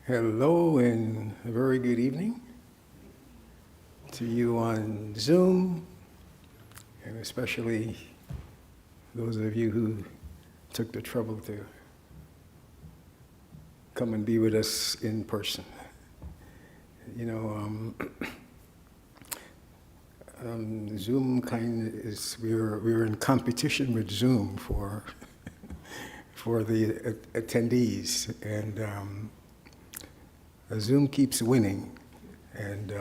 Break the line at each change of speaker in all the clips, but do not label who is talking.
Hello and a very good evening to you on Zoom, and especially those of you who took the trouble to come and be with us in person. You know, Zoom kind of is, we're in competition with Zoom for the attendees, and Zoom keeps winning, and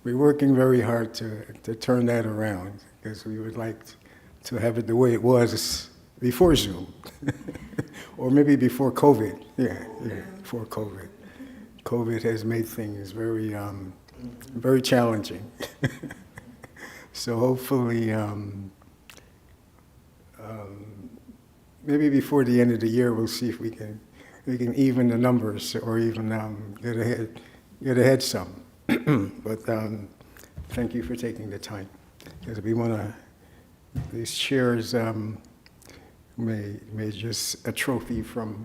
we're working very hard to turn that around, because we would like to have it the way it was before Zoom, or maybe before COVID. Yeah, before COVID. COVID has made things very, very challenging. So hopefully, maybe before the end of the year, we'll see if we can even the numbers, or even get ahead some. But thank you for taking the time, because we want to. These chairs may just atrophy from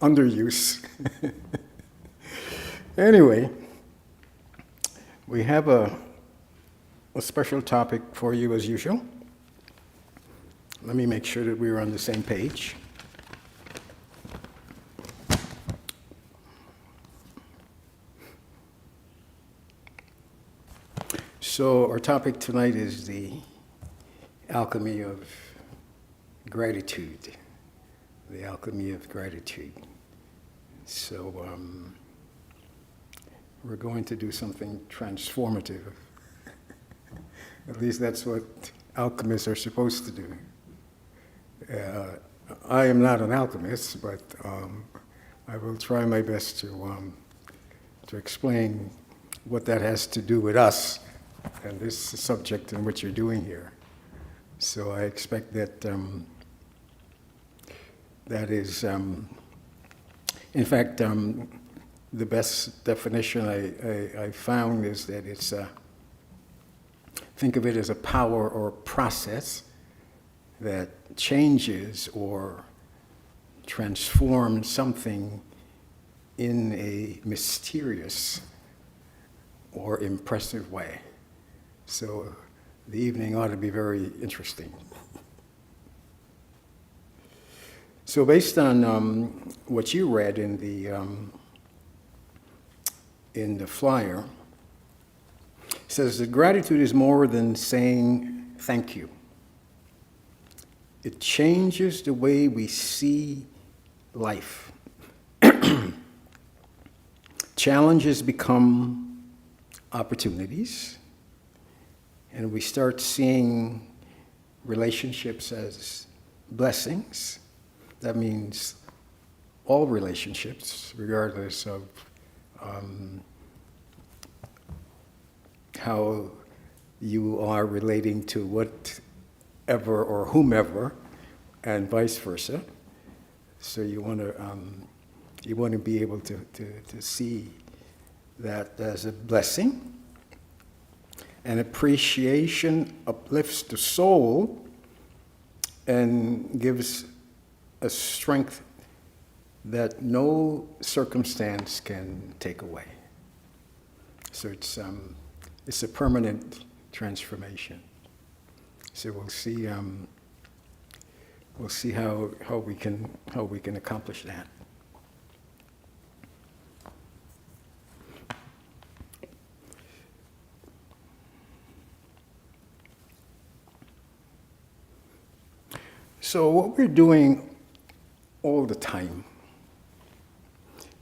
underuse. Anyway, we have a special topic for you as usual. Let me make sure that we're on the same page. So our topic tonight is the alchemy of gratitude. The alchemy of gratitude. So we're going to do something transformative. At least that's what alchemists are supposed to do. I am not an alchemist, but I will try my best to explain what that has to do with us and this subject and what you're doing here. So I expect that that is, in fact, the best definition I found is that it's, think of it as a power or process that changes or transforms something in a mysterious or impressive way. So the evening ought to be very interesting. So based on what you read in the flyer, it says that gratitude is more than saying thank you. It changes the way we see life. Challenges become opportunities, and we start seeing relationships as blessings. That means all relationships, regardless of how you are relating to whatever or whomever, and vice versa. So you want to be able to see that as a blessing. And appreciation uplifts the soul and gives a strength that no circumstance can take away. So it's a permanent transformation. So we'll see how we can accomplish that. So what we're doing all the time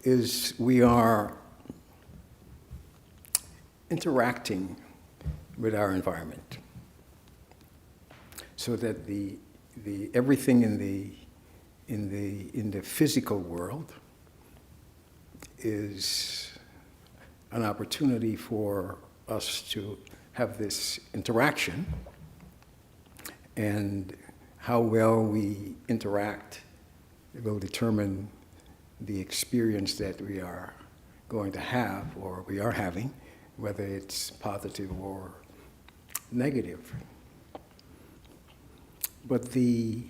is we are interacting with our environment, so that the everything in the physical world is an opportunity for us to have this interaction, and how well we interact will determine the experience that we are going to have, or we are having, whether it's positive or negative. But the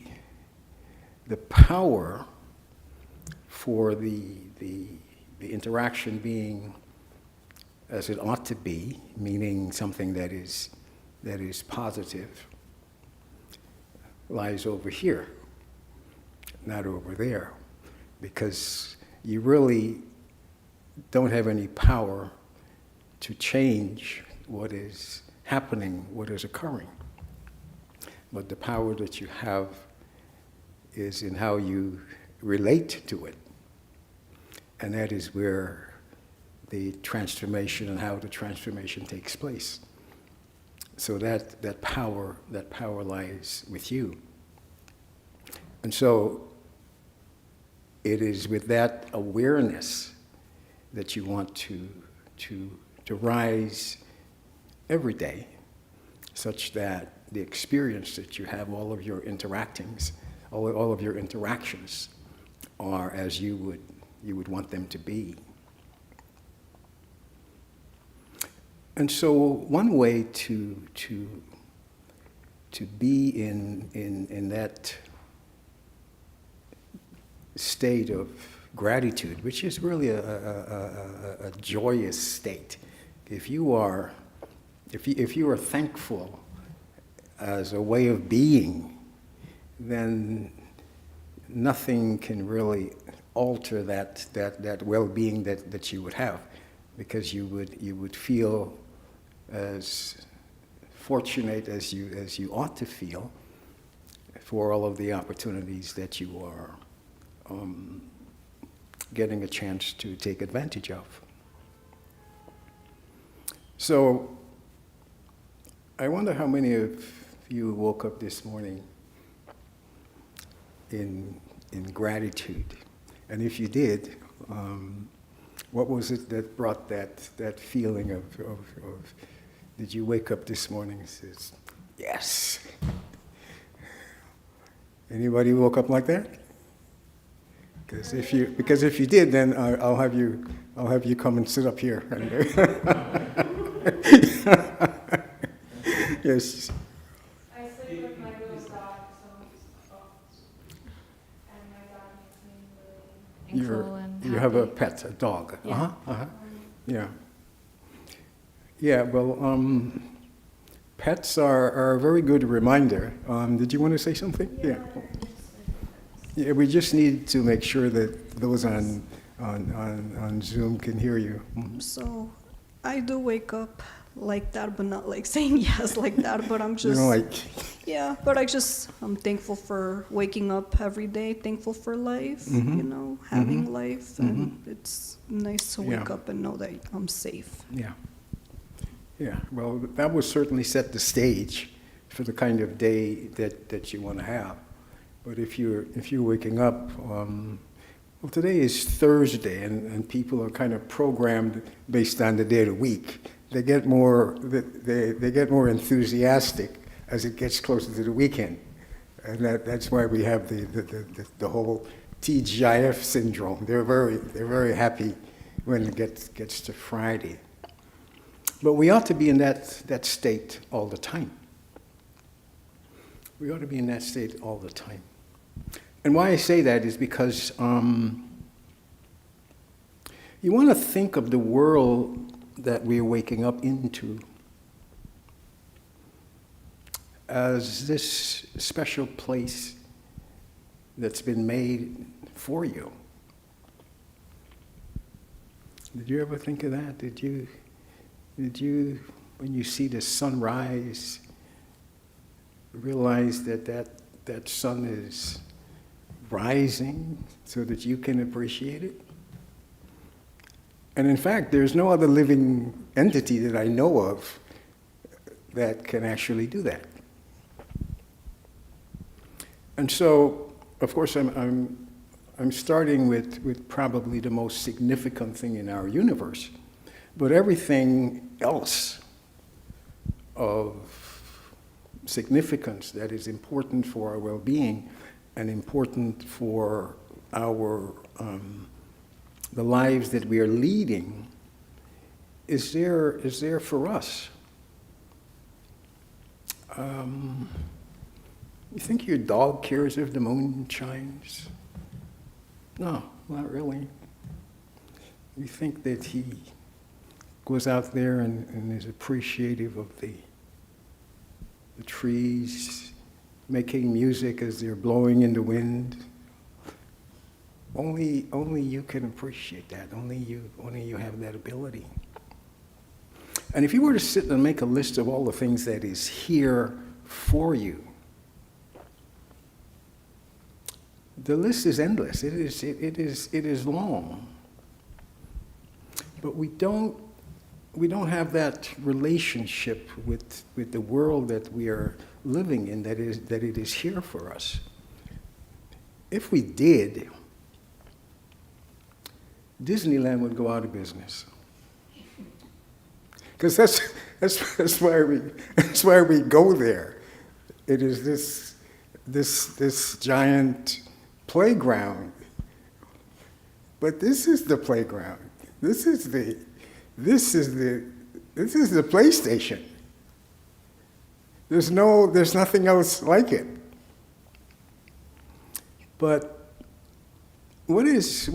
power for the interaction being as it ought to be, meaning something that is positive, lies over here, not over there, because you really don't have any power to change what is happening, what is occurring. But the power that you have is in how you relate to it. And that is where the transformation and how the transformation takes place. So that power lies with you. And so it is with that awareness that you want to rise every day, such that the experience that you have, all of your interactions are as you would want them to be. And so one way to be in that state of gratitude, which is really a joyous state. If you are thankful as a way of being, then nothing can really alter that well-being that you would have, because you would feel as fortunate as you ought to feel for all of the opportunities that you are getting a chance to take advantage of. So I wonder how many of you woke up this morning in gratitude. And if you did, what was it that brought that feeling of did you wake up this morning and says, yes? Anybody woke up like that? Because if you did, then I'll have you come and sit up here. Yes.
I sleep with my little dog, and my dog makes me really thankful and happy.
You have a pet, a dog.
Yeah.
Yeah. Yeah. Well, pets are a very good reminder. Did you want to say something? Yeah. Yeah. We just need to make sure that those on Zoom can hear you. Mm-hmm.
So I do wake up like that, but not like saying yes like that, but I'm just, yeah, but I'm thankful for waking up every day, thankful for life,
Mm-hmm.
Having
Mm-hmm.
life,
Mm-hmm.
and it's nice to wake up and know that I'm safe.
Yeah. Yeah. Well, that would certainly set the stage for the kind of day that you want to have. But if you're waking up, well, today is Thursday, and people are kind of programmed based on the day of the week. They get more enthusiastic as it gets closer to the weekend, and that's why we have the whole TGIF syndrome. They're very happy when it gets to Friday. But we ought to be in that state all the time. We ought to be in that state all the time. And why I say that is because you want to think of the world that we're waking up into as this special place that's been made for you. Did you ever think of that? Did you, when you see the sunrise, realize that sun is rising so that you can appreciate it? And in fact, there's no other living entity that I know of that can actually do that. And so, of course, I'm starting with probably the most significant thing in our universe, but everything else of significance that is important for our well-being and important for our the lives that we are leading is there for us. You think your dog cares if the moon shines? No, not really. We think that he goes out there and is appreciative of the trees, making music as they're blowing in the wind. Only you can appreciate that. Only you have that ability. And if you were to sit and make a list of all the things that is here for you, the list is endless. It is long. But we don't have that relationship with the world that we are living in, that it is here for us. If we did, Disneyland would go out of business. Because that's why we go there. It is this giant playground. But this is the playground. This is the PlayStation. There's nothing else like it. But what is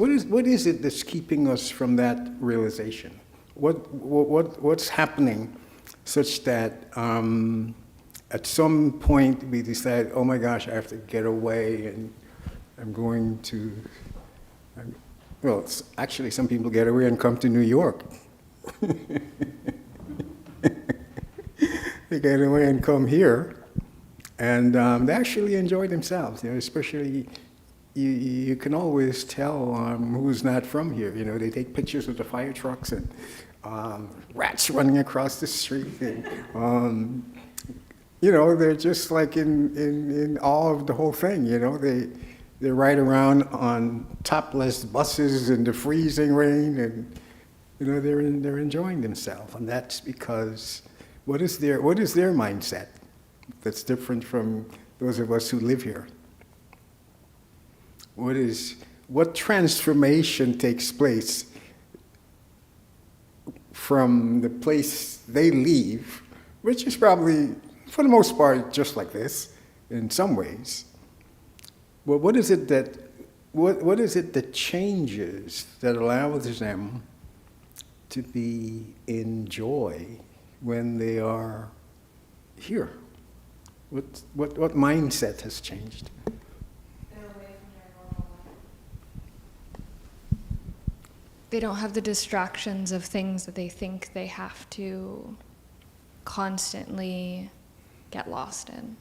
it that's keeping us from that realization? What's happening such that at some point we decide, oh my gosh, I have to get away, and I'm going to. Well, actually, some people get away and come to New York. They get away and come here, and they actually enjoy themselves. Especially, you can always tell who's not from here. They take pictures of the fire trucks and rats running across the street, and they're just like in awe of the whole thing. They ride around on topless buses in the freezing rain, and they're enjoying themselves. And that's because what is their mindset that's different from those of us who live here? What transformation takes place from the place they leave, which is probably, for the most part, just like this in some ways. Well, what is it that changes, that allows them to be in joy when they are here? What mindset has changed?
They're away from their normal life. They don't have the distractions of things that they think they have to constantly get lost in.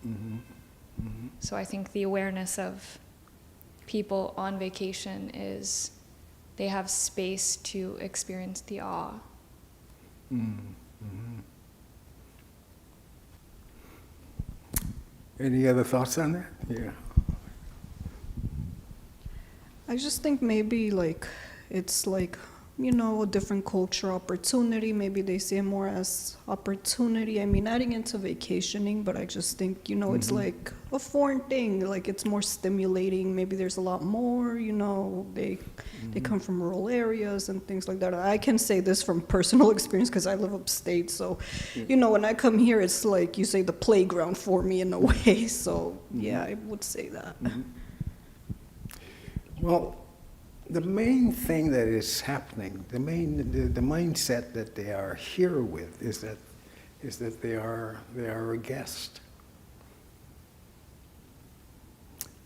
Mm-hmm. Mm-hmm.
So I think the awareness of people on vacation is they have space to experience the awe.
Mm-hmm. Any other thoughts on that? Yeah.
I just think maybe it's a different culture opportunity. Maybe they see it more as opportunity. I mean, adding into vacationing, but I just think, it's like a foreign thing. Like, it's more stimulating. Maybe there's a lot more, they come from rural areas and things like that. I can say this from personal experience because I live upstate. So, when I come here, it's like you say the playground for me in a way. So, yeah, I would say that.
Mm-hmm. Well, the main thing that is happening, the mindset that they are here with is that they are a guest.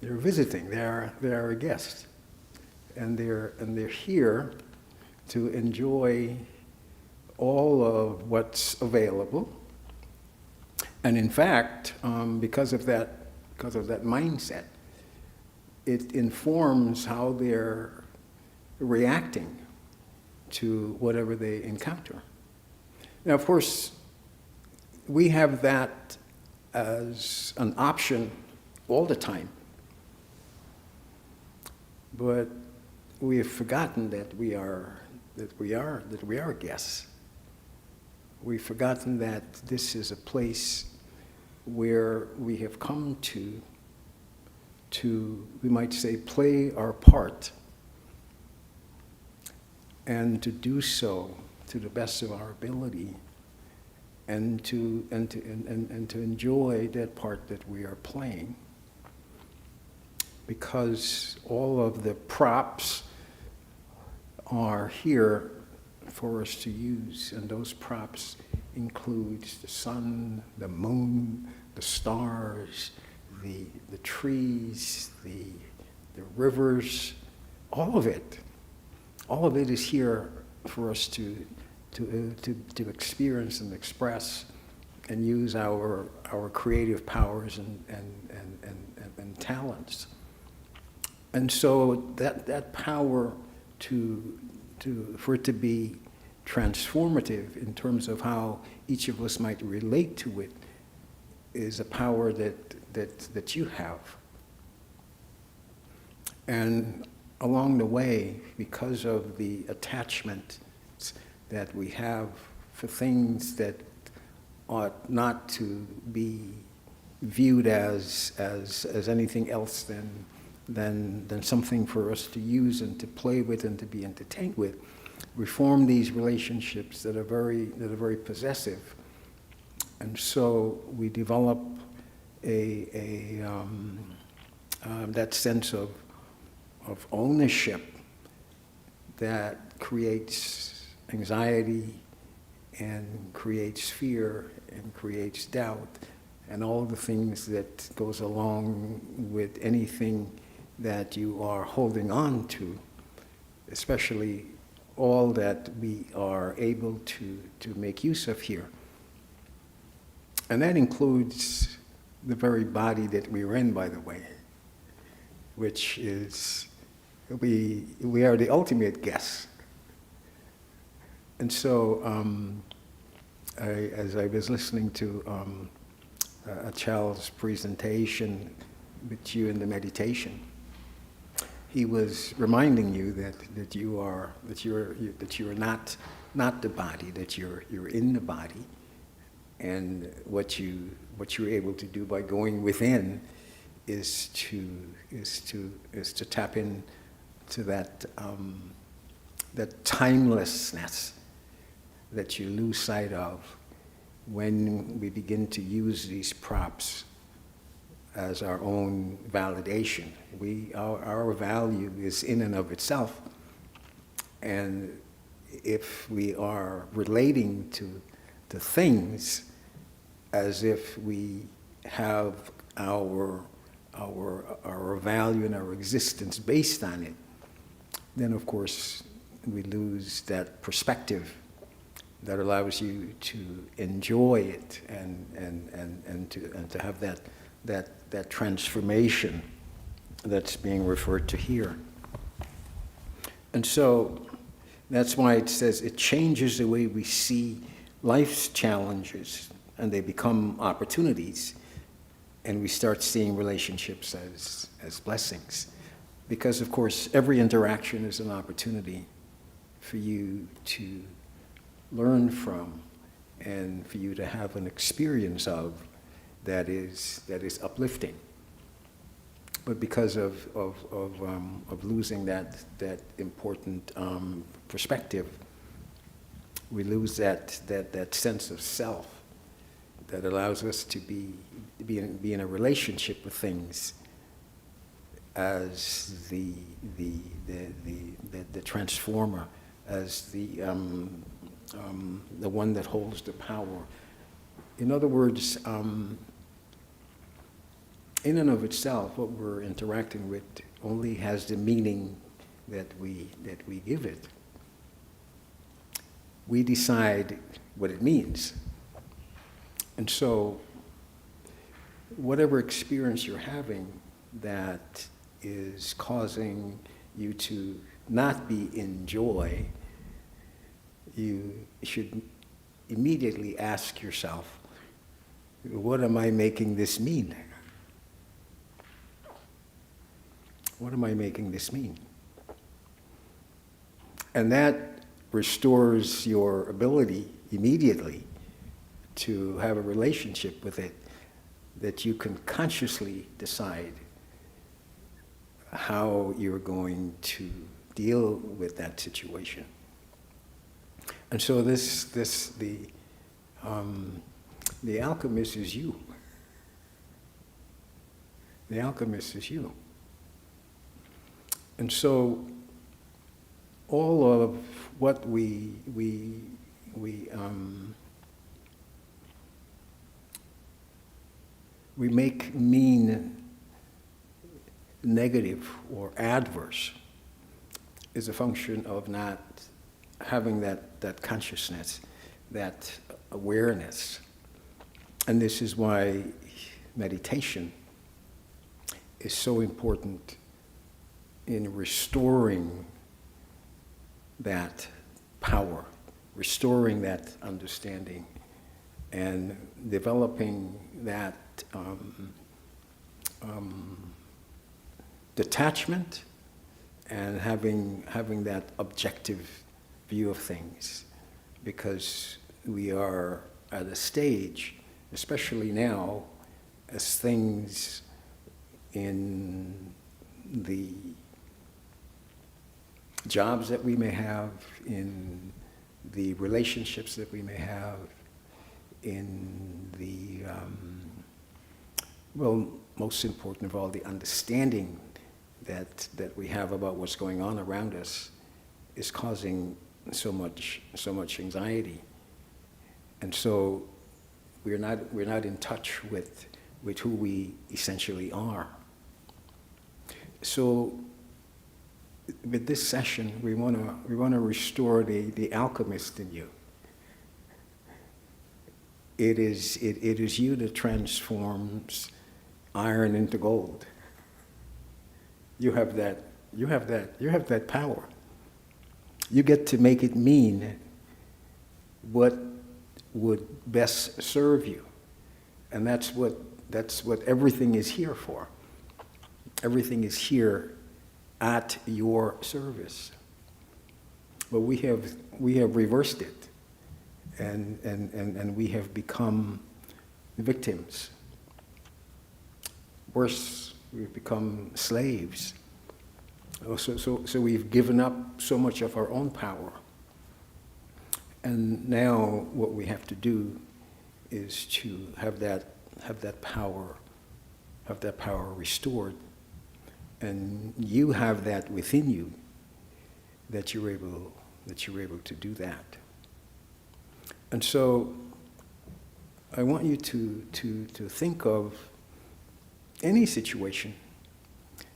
They're visiting. They are a guest, and they're here to enjoy all of what's available. And in fact, because of that mindset, it informs how they're reacting to whatever they encounter. Now, of course, we have that as an option all the time, but we have forgotten that we are guests. We've forgotten that this is a place where we have come to, we might say, play our part, and to do so to the best of our ability, and to enjoy that part that we are playing. because all of the props are here for us to use, and those props include the sun, the moon, the stars, the trees, the rivers, all of it. All of it is here for us to experience and express and use our creative powers and talents. And so that power for it to be transformative in terms of how each of us might relate to it is a power that you have. And along the way, because of the attachment that we have for things that ought not to be viewed as anything else than something for us to use and to play with and to be entertained with, we form these relationships that are very possessive, and so we develop that sense of ownership that creates anxiety and creates fear and creates doubt and all the things that goes along with anything that you are holding on to, especially all that we are able to make use of here. And that includes the very body that we're in, by the way, which is, we are the ultimate guests. And so, as I was listening to a child's presentation with you in the meditation, he was reminding you that you're not the body, that you're in the body, and what you're able to do by going within is to tap into that timelessness that you lose sight of when we begin to use these props as our own validation. Our value is in and of itself, and if we are relating to things as if we have our value and our existence based on it, then of course we lose that perspective that allows you to enjoy it and to have that transformation that's being referred to here. And so that's why it says it changes the way we see life's challenges, and they become opportunities, and we start seeing relationships as blessings. Because of course every interaction is an opportunity for you to learn from and for you to have an experience of that is uplifting. But because of losing that important perspective, we lose that sense of self that allows us to be in a relationship with things as the transformer, as the one that holds the power. In other words, in and of itself, what we're interacting with only has the meaning that we give it. We decide what it means. And so, whatever experience you're having that is causing you to not be in joy, you should immediately ask yourself, what am I making this mean? What am I making this mean? And that restores your ability immediately to have a relationship with it, that you can consciously decide how you're going to deal with that situation. And so the alchemist is you. The alchemist is you. And so all of what we make mean negative or adverse is a function of not having that consciousness, that awareness. And this is why meditation is so important in restoring that power, restoring that understanding, and developing that detachment, and having that objective view of things, because we are at a stage, especially now, as things in the jobs that we may have, in the relationships that we may have, in the, well, most important of all, the understanding that we have about what's going on around us is causing so much anxiety. And so we're not in touch with who we essentially are. So with this session, we want to restore the alchemist in you. It is you that transforms iron into gold. You have that power. You get to make it mean what would best serve you. And that's what everything is here for. Everything is here at your service. But we have reversed it, and we have become victims. Worse, we've become slaves. So we've given up so much of our own power. And now what we have to do is to have that power restored. And you have that within you, that you're able to do that. And so I want you to think of any situation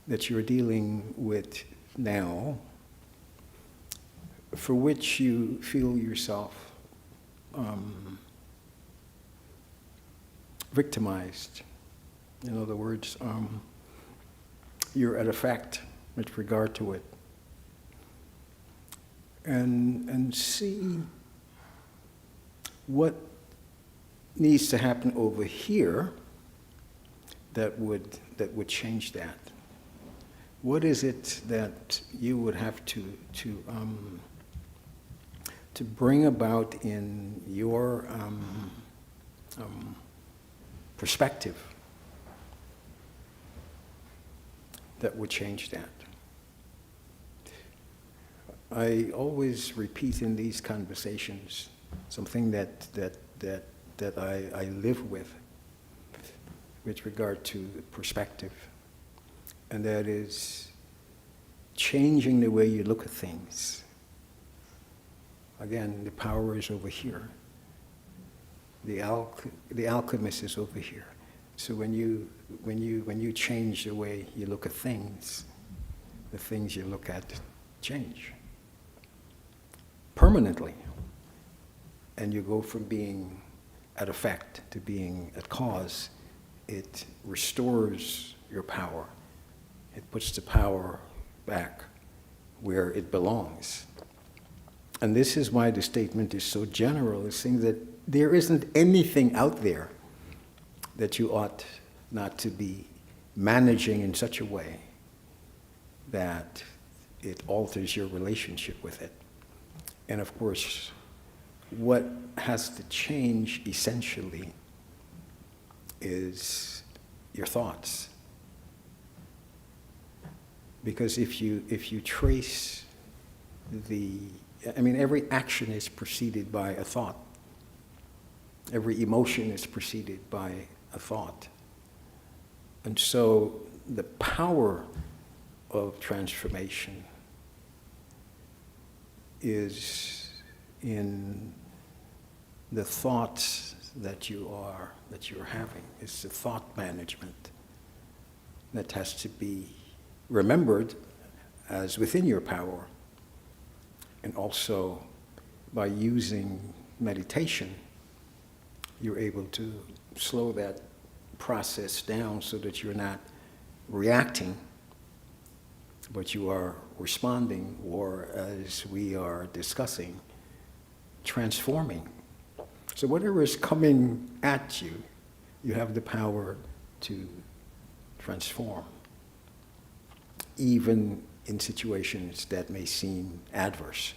that you're dealing with now, for which you feel yourself victimized. In other words, you're at effect with regard to it. And see what needs to happen over here that would change that. What is it that you would have to bring about in your perspective that would change that? I always repeat in these conversations something that I live with regard to perspective, and that is changing the way you look at things. Again, the power is over here. The alchemist is over here. So when you change the way you look at things, the things you look at change permanently, and you go from being at effect to being at cause. It restores your power. It puts the power back where it belongs. And this is why the statement is so general. It's saying that there isn't anything out there that you ought not to be managing in such a way that it alters your relationship with it. And of course, what has to change essentially is your thoughts. Because if you trace every action is preceded by a thought. Every emotion is preceded by a thought. And so the power of transformation is in the thoughts that you're having. It's the thought management that has to be remembered as within your power, and also by using meditation, you're able to slow that process down so that you're not reacting, but you are responding, or as we are discussing, transforming. So whatever is coming at you, you have the power to transform, even in situations that may seem adverse.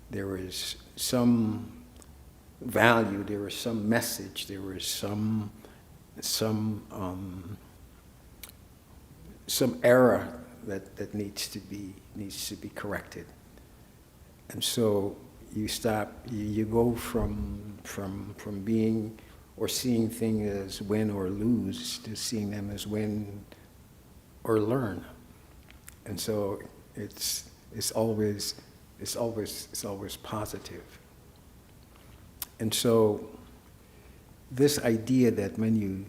There is some value, there is some message, there is some error that needs to be corrected. And so you go from being or seeing things as win or lose to seeing them as win or learn. And so it's always positive. And so this idea that when you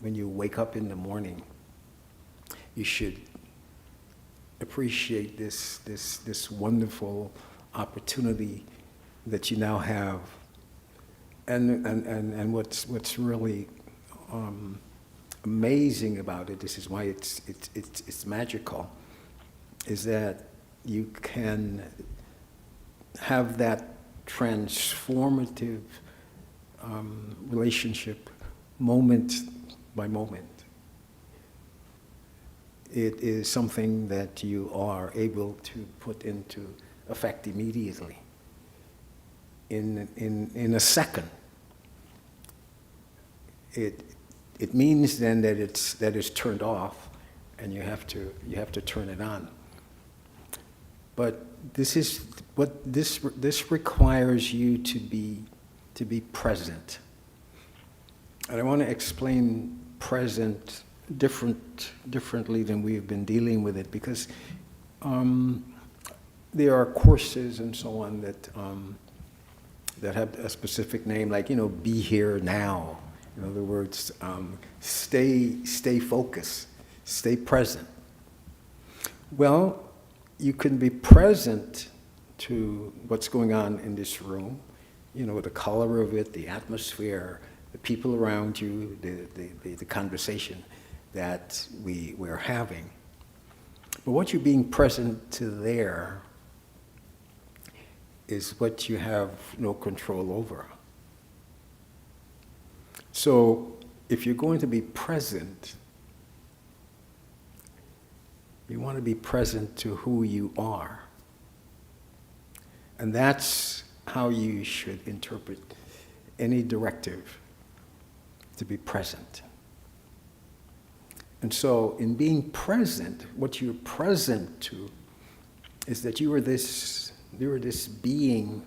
wake up in the morning, you should appreciate this wonderful opportunity that you now have. And what's really amazing about it, this is why it's magical, is that you can have that transformative relationship moment by moment. It is something that you are able to put into effect immediately, in a second. It means then that it's turned off, and you have to turn it on. But this requires you to be present. And I want to explain present differently than we've been dealing with it, because there are courses and so on that have a specific name, like, be here now. In other words, stay focused, stay present. Well, you can be present to what's going on in this room, the color of it, the atmosphere, the people around you, the conversation that we're having. But what you're being present to there is what you have no control over. So if you're going to be present, you want to be present to who you are. And that's how you should interpret any directive, to be present. And so in being present, what you're present to is that you are this being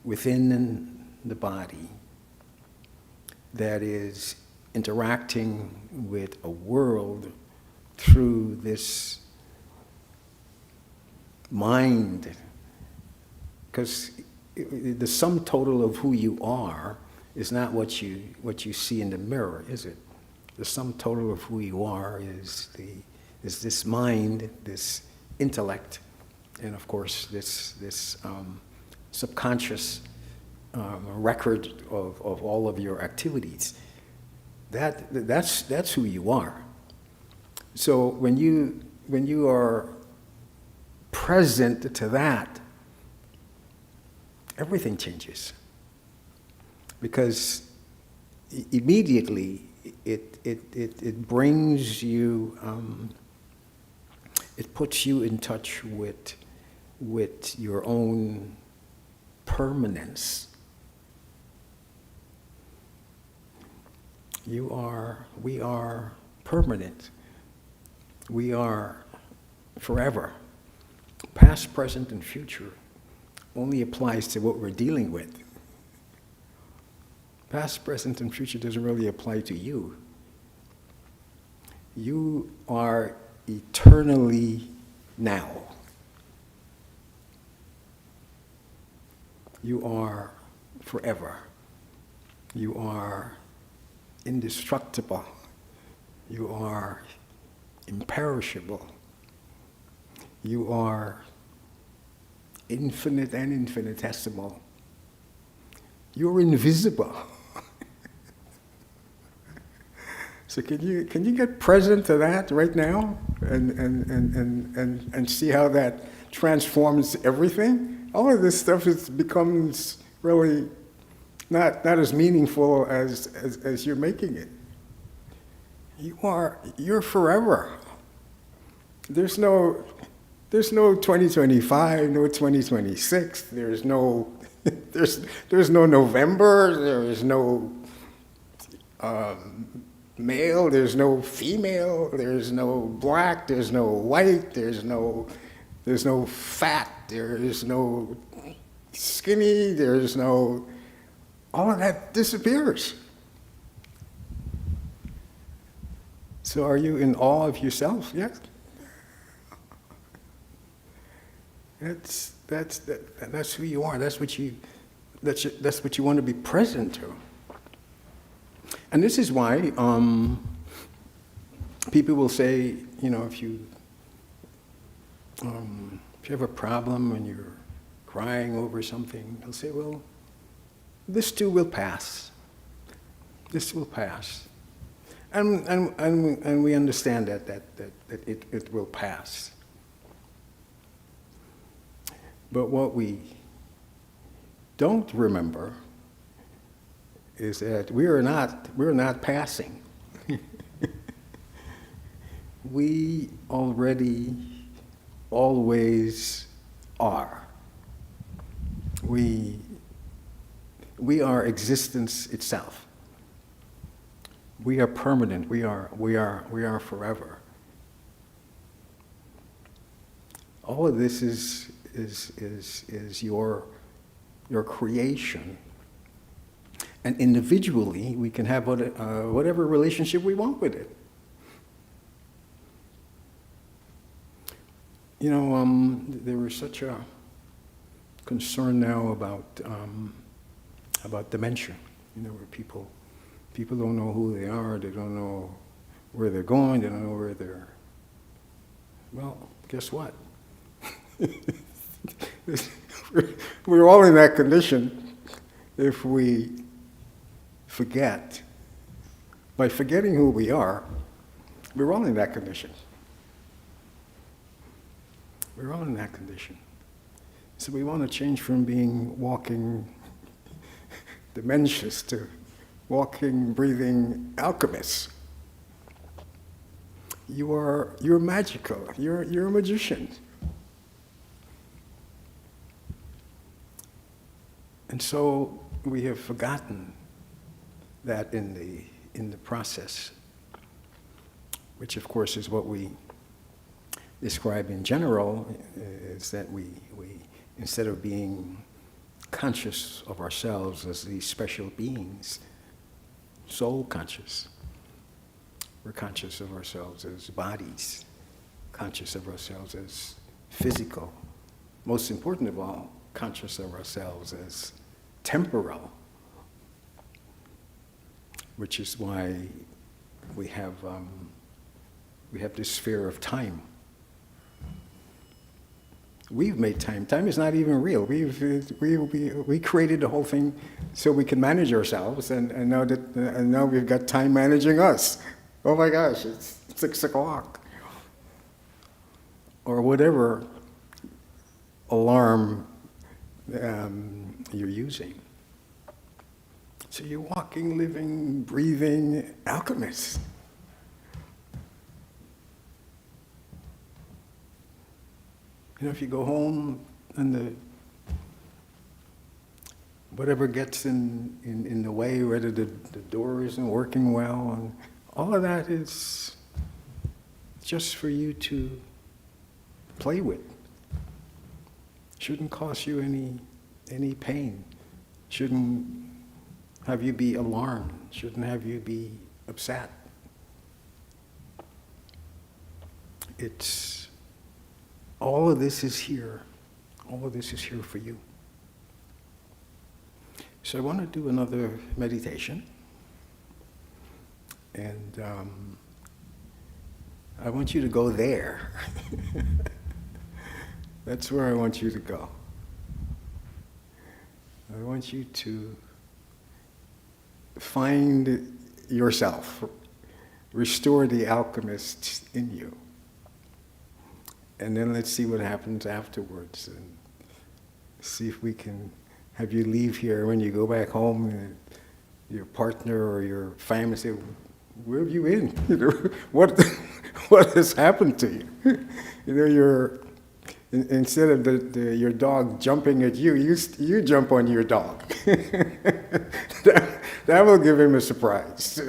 within the body that is interacting with a world through this mind. Because the sum total of who you are is not what you see in the mirror, is it? The sum total of who you are is this mind, this intellect, and of course this subconscious record of all of your activities. That's who you are. So when you are present to that, everything changes, because immediately it brings you, it puts you in touch with your own permanence. We are permanent. We are forever. Past, present, and future only applies to what we're dealing with. Past, present, and future doesn't really apply to you. You are eternally now. You are forever. You are indestructible. You are imperishable. You are infinite and infinitesimal. You're invisible. So can you get present to that right now and see how that transforms everything? All of this stuff becomes really not as meaningful as you're making it. You're forever. There's no 2025, no 2026. There's no November. There is no male. There's no female. There's no black. There's no white. There's no fat. There is no skinny. There's no. All of that disappears. So are you in awe of yourself? Yes. That's who you are. That's what you want to be present to. And this is why people will say, if you have a problem and you're crying over something, they'll say, well, this too will pass. This will pass. And we understand that it will pass. But what we don't remember is that we're not passing. We already always are. We are existence itself. We are permanent. We are forever. All of this is your creation, and individually we can have whatever relationship we want with it. There was such a concern now about dementia. Where people don't know who they are, they don't know where they're going, they don't know where they're. Well, guess what? We're all in that condition if we forget. By forgetting who we are, we're all in that condition. We're all in that condition. So we want to change from being walking dementious to walking, breathing alchemists. You're magical. You're a magician. And so we have forgotten that in the process, which of course is what we describe in general, is that we instead of being conscious of ourselves as these special beings, soul conscious, we're conscious of ourselves as bodies, conscious of ourselves as physical, most important of all, conscious of ourselves as temporal, which is why we have this fear of time. We've made time. Time is not even real. We created the whole thing so we can manage ourselves, and now we've got time managing us. Oh my gosh, it's 6 o'clock, or whatever alarm you're using. So you're walking, living, breathing alchemist. If you go home and whatever gets in the way, whether the door isn't working well, and all of that is just for you to play with. Shouldn't cause you any pain. Shouldn't have you be alarmed. Shouldn't have you be upset. it's, all of this is here. All of this is here for you. So I want to do another meditation. And I want you to go there. That's where I want you to go. I want you to find yourself, restore the alchemist in you. And then let's see what happens afterwards, and see if we can have you leave here when you go back home, and your partner or your family say, "Where have you been? You know, what has happened to you?" You know, instead of your dog jumping at you, you jump on your dog. that will give him a surprise.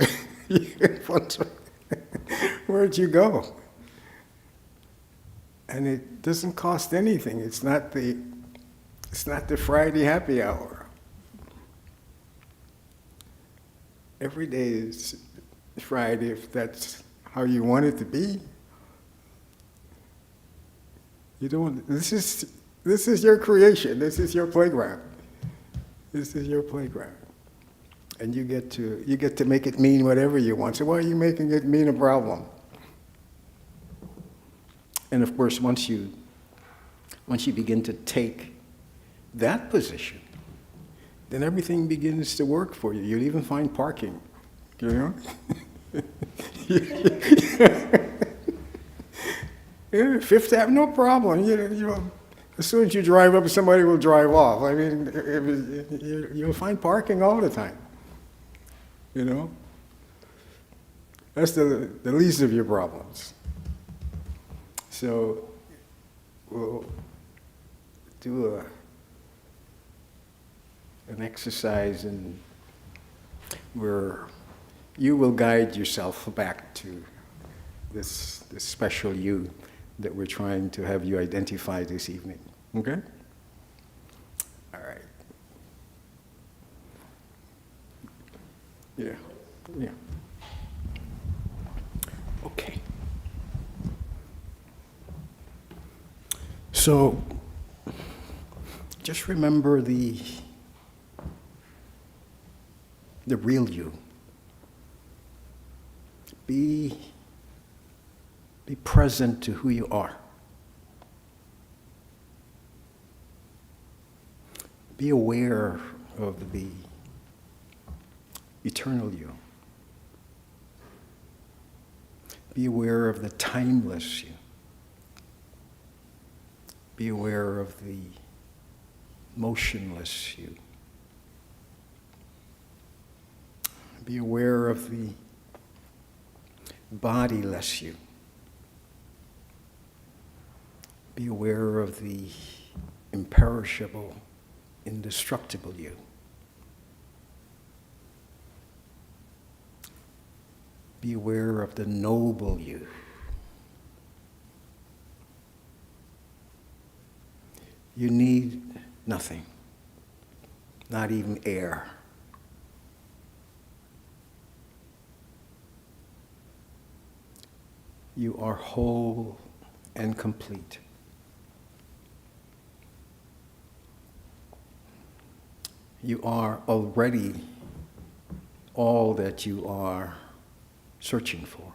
Where'd you go? And it doesn't cost anything. It's not the Friday happy hour. Every day is Friday if that's how you want it to be. You don't. This is your creation. This is your playground. This is your playground, and you get to make it mean whatever you want. So why are you making it mean a problem? And of course, once you begin to take that position, then everything begins to work for you. You'll even find parking, you know? Yeah, Fifth Avenue, no problem. As soon as you drive up, somebody will drive off. I mean, you'll find parking all the time, you know? That's the least of your problems. So we'll do an exercise where you will guide yourself back to this special you that we're trying to have you identify this evening. Okay? All right. Yeah. Okay. So, just remember the real you. Be present to who you are. Be aware of the eternal you. Be aware of the timeless you. Be aware of the motionless you. Be aware of the bodiless you. Be aware of the imperishable, indestructible you. Be aware of the noble you. You need nothing, not even air. You are whole and complete. You are already all that you are searching for.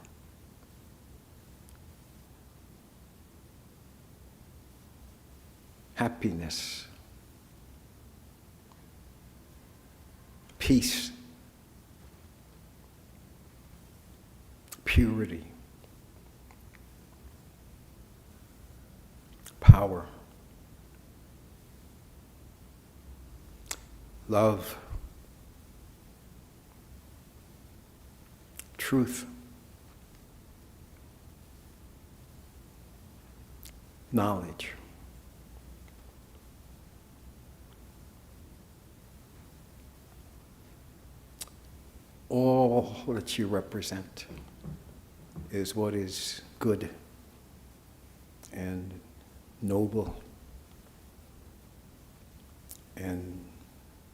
Happiness, peace, purity, power, love, truth, knowledge. All that you represent is what is good and noble and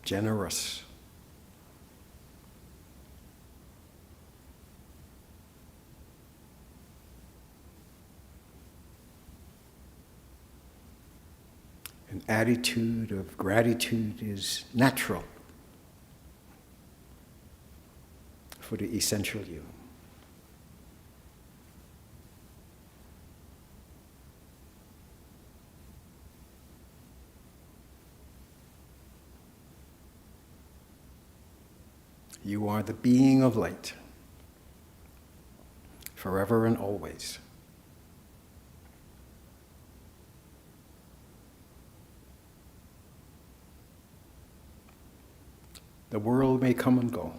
generous. An attitude of gratitude is natural for the essential you. You are the being of light, forever and always. The world may come and go.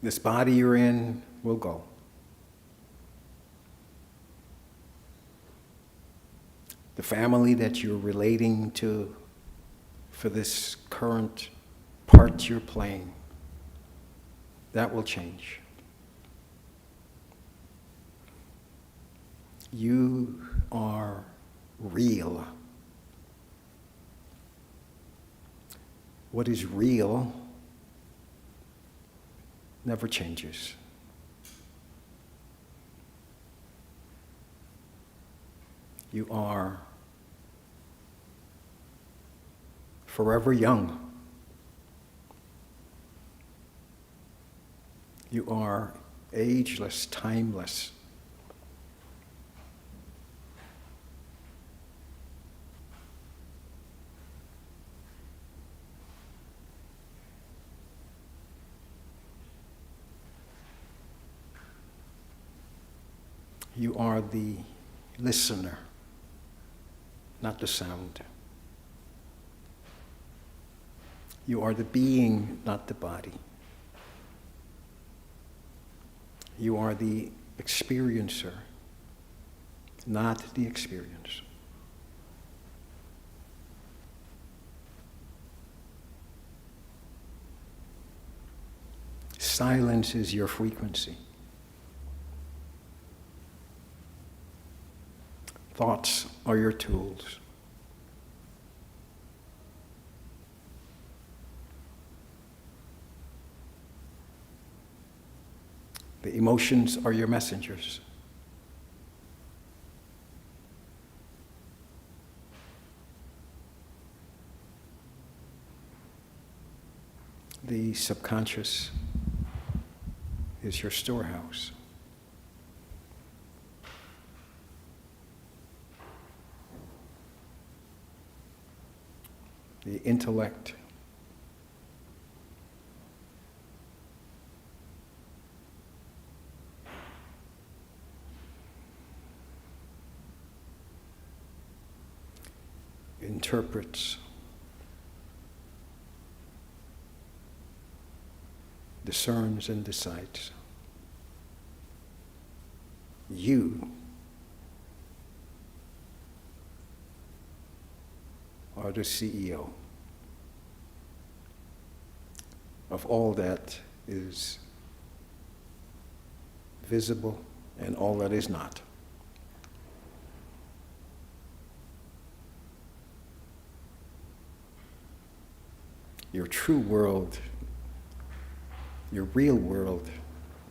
This body you're in will go. The family that you're relating to for this current part you're playing, that will change. You are real. What is real never changes. You are forever young. You are ageless, timeless. You are the listener, not the sound. You are the being, not the body. You are the experiencer, not the experience. Silence is your frequency. Thoughts are your tools. The emotions are your messengers. The subconscious is your storehouse. The intellect interprets, discerns, and decides. You are the CEO of all that is visible and all that is not. Your true world, your real world,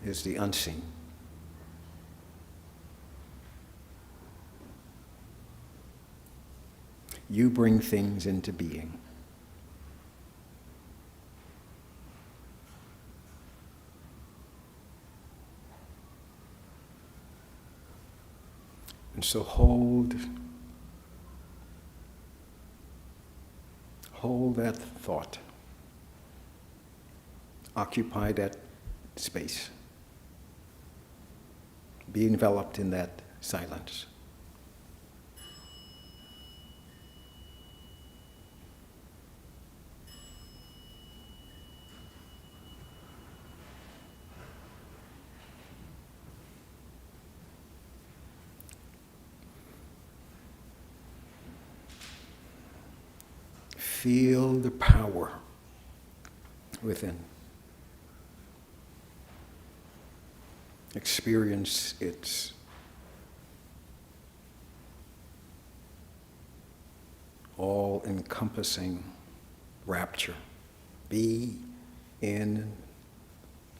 is the unseen. You bring things into being. And so hold that thought. Occupy that space. Be enveloped in that silence. Feel the power within. Experience its all-encompassing rapture. Be in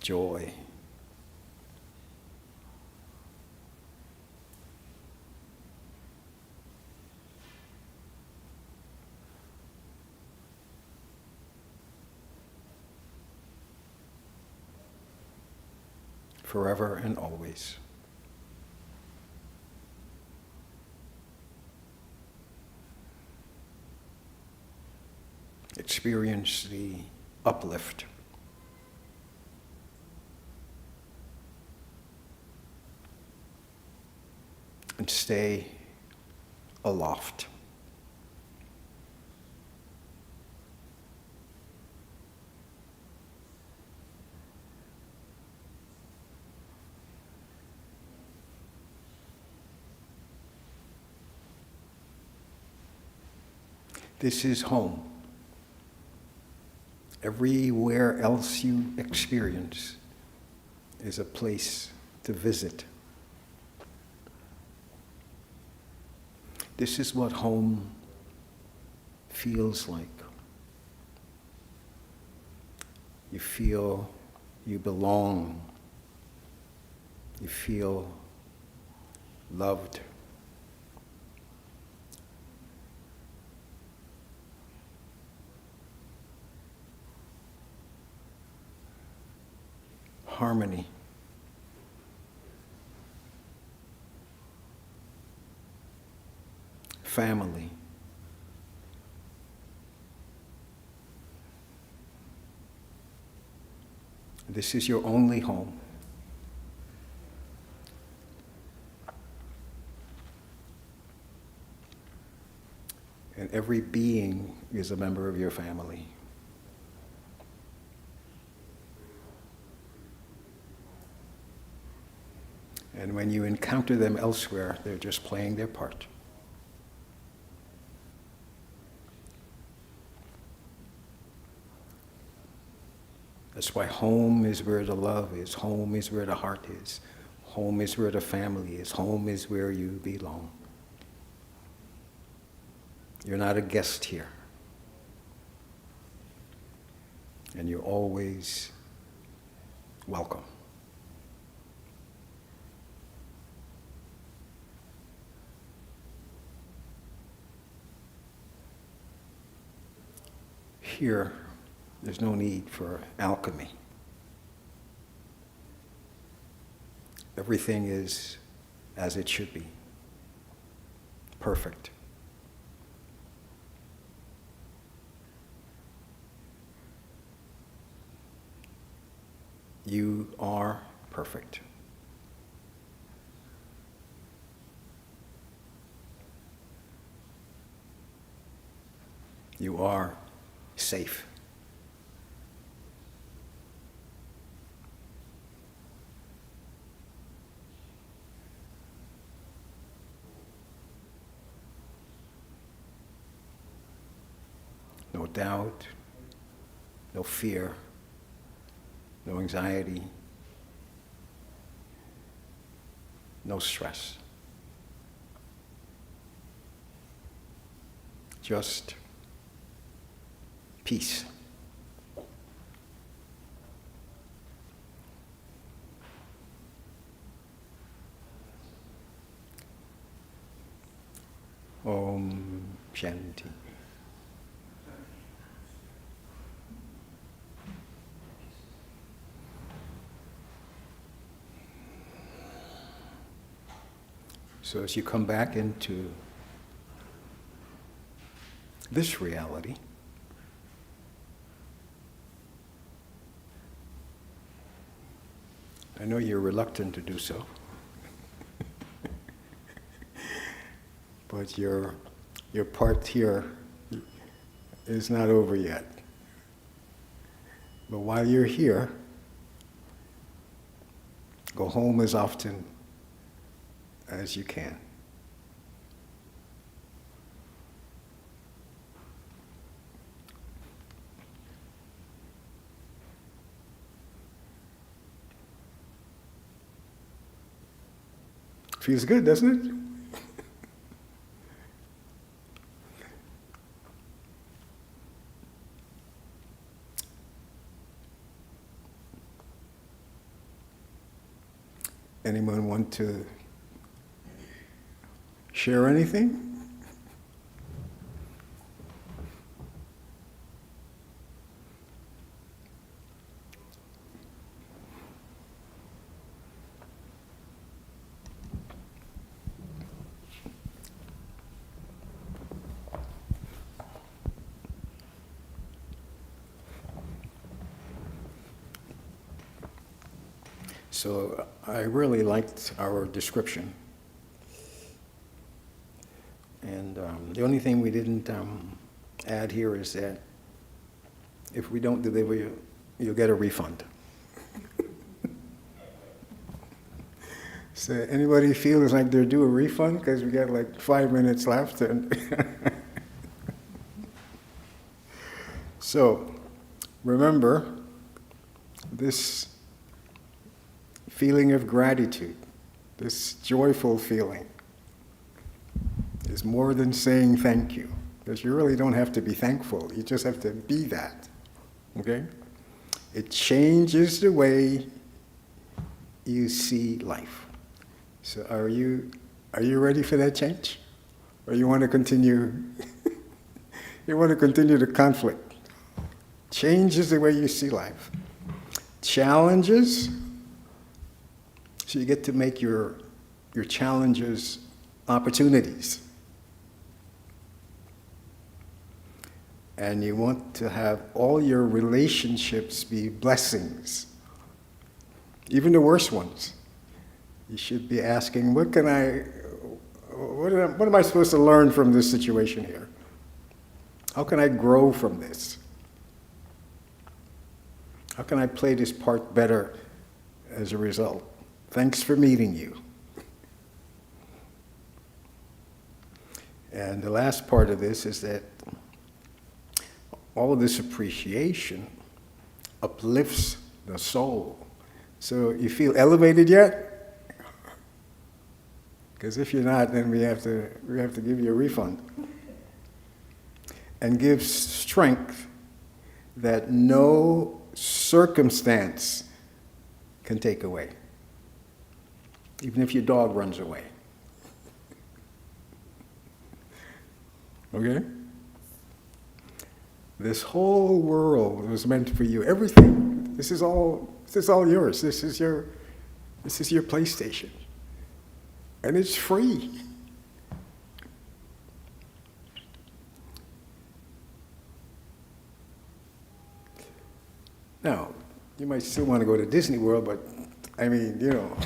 joy. forever and always. Experience the uplift. And stay aloft. This is home. Everywhere else you experience is a place to visit. This is what home feels like. You feel you belong. You feel loved. Harmony. Family. This is your only home. And every being is a member of your family. And when you encounter them elsewhere, they're just playing their part. That's why home is where the love is. Home is where the heart is. Home is where the family is. Home is where you belong. You're not a guest here. And you're always welcome. Here, there's no need for alchemy. Everything is as it should be. Perfect. You are perfect. You are safe. No doubt, no fear, no anxiety, no stress. Just peace. Om Shanti. So as you come back into this reality, I know you're reluctant to do so, but your part here is not over yet. But while you're here, go home as often as you can. Feels good, doesn't it? Anyone want to share anything? So I really liked our description. And the only thing we didn't add here is that if we don't deliver, you'll get a refund. So anybody feels like they're due a refund? Because we got like 5 minutes left. And so remember, this feeling of gratitude, this joyful feeling, is more than saying thank you. Because you really don't have to be thankful. You just have to be that. Okay? It changes the way you see life. So are you ready for that change? Or you want to continue you want to continue the conflict? Changes the way you see life. Challenges, so you get to make your challenges opportunities. And you want to have all your relationships be blessings, even the worst ones. You should be asking, what am I supposed to learn from this situation here? How can I grow from this? How can I play this part better as a result? Thanks for meeting you. And the last part of this is that all of this appreciation uplifts the soul. So you feel elevated yet? Because if you're not, then we have to give you a refund. And give strength that no circumstance can take away. Even if your dog runs away. Okay? This whole world was meant for you. Everything. This is all yours. This is your PlayStation. And it's free. Now, you might still want to go to Disney World, but I mean, you know.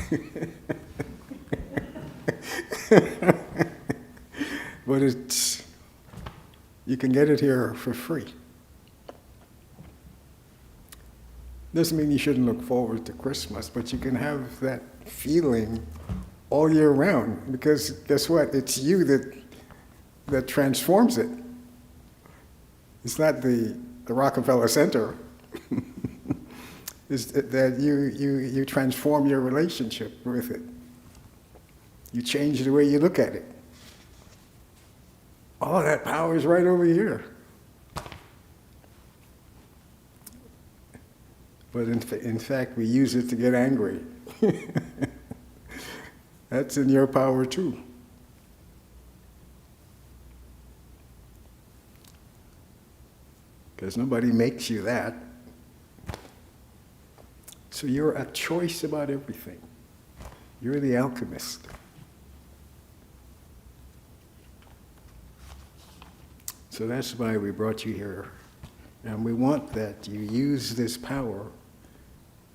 But you can get it here for free. Doesn't mean you shouldn't look forward to Christmas, but you can have that feeling all year round, because guess what? It's you that transforms it. It's not the Rockefeller Center. It's that you transform your relationship with it. You change the way you look at it. All that power is right over here. But in fact, we use it to get angry. That's in your power too. Because nobody makes you that. So you're a choice about everything. You're the alchemist. So that's why we brought you here. And we want that you use this power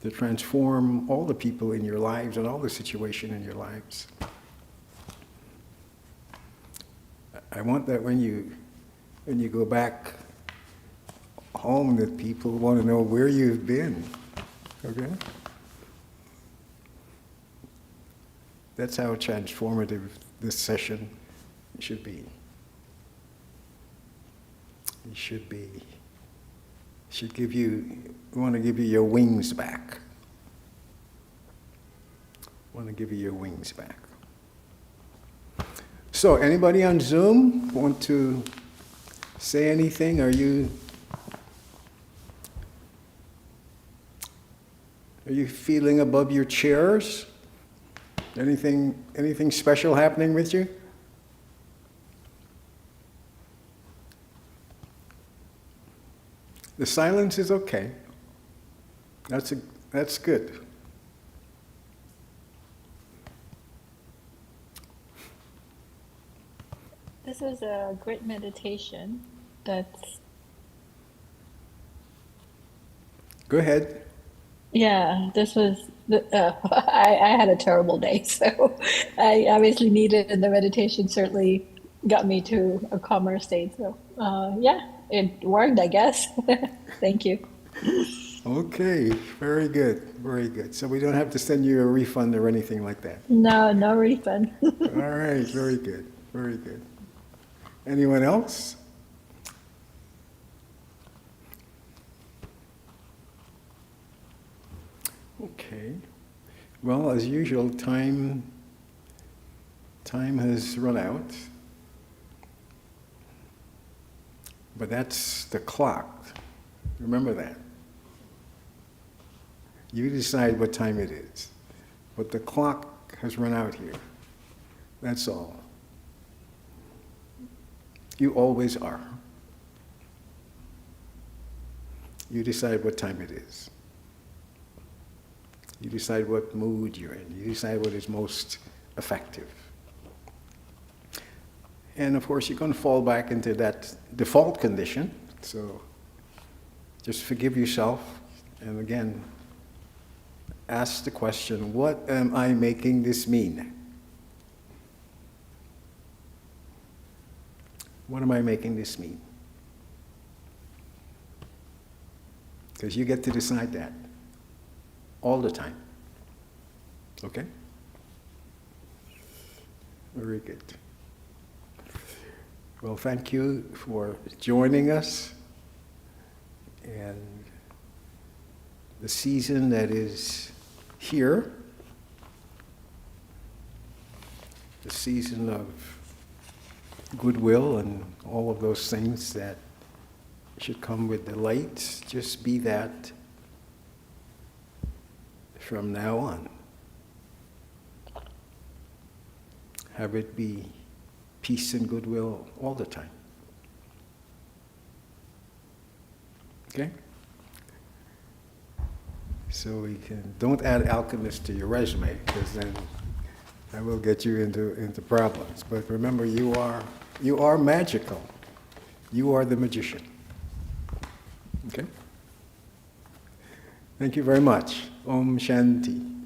to transform all the people in your lives and all the situation in your lives. I want that when you go back home, that people want to know where you've been. Okay? That's how transformative this session should be. It should give you, we want to give you your wings back. Want to give you your wings back. So, anybody on Zoom want to say anything? Are you feeling above your chairs? Anything special happening with you? The silence is okay. That's good.
This is a great meditation.
Go ahead.
Yeah, this was I had a terrible day, so I obviously needed, and the meditation certainly got me to a calmer state. So yeah, it worked, I guess. Thank you.
Okay, very good, very good. So we don't have to send you a refund or anything like that.
No, no refund.
All right, very good, very good. Anyone else? Okay. Well, as usual, time has run out. But that's the clock. Remember that. You decide what time it is. But the clock has run out here. That's all. You always are. You decide what time it is. You decide what mood you're in. You decide what is most effective. And of course, you're going to fall back into that default condition. So just forgive yourself. And again, ask the question, what am I making this mean? What am I making this mean? Because you get to decide that all the time. Okay? Very good. Well, thank you for joining us. And the season that is here, the season of goodwill and all of those things that should come with the light, just be that from now on. Have it be peace and goodwill all the time. Okay? So we can, don't add alchemist to your resume, because then that will get you into problems. But remember, you are magical. You are the magician. Okay? Thank you very much. Om Shanti.